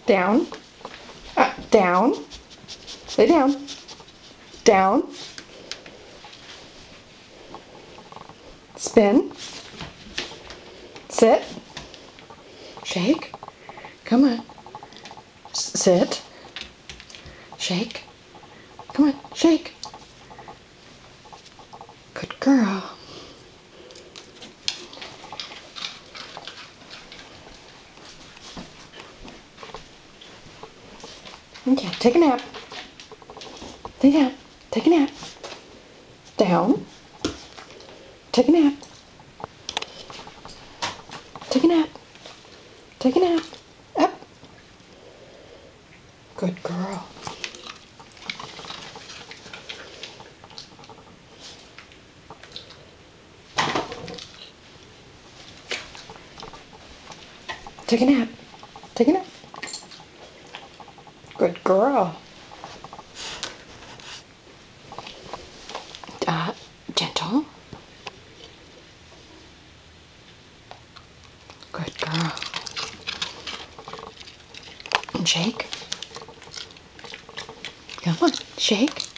Down. Down. Lay down. Down. Spin. Sit. Shake. Come on. Sit. Shake. Come on. Shake. Good girl. Okay, take a nap. Lay down. Take a nap. Down. Take a nap. Take a nap. Take a nap. Up. Good girl. Take a nap. Take a nap. Good girl. Gentle. Good girl. And shake. Come on, shake.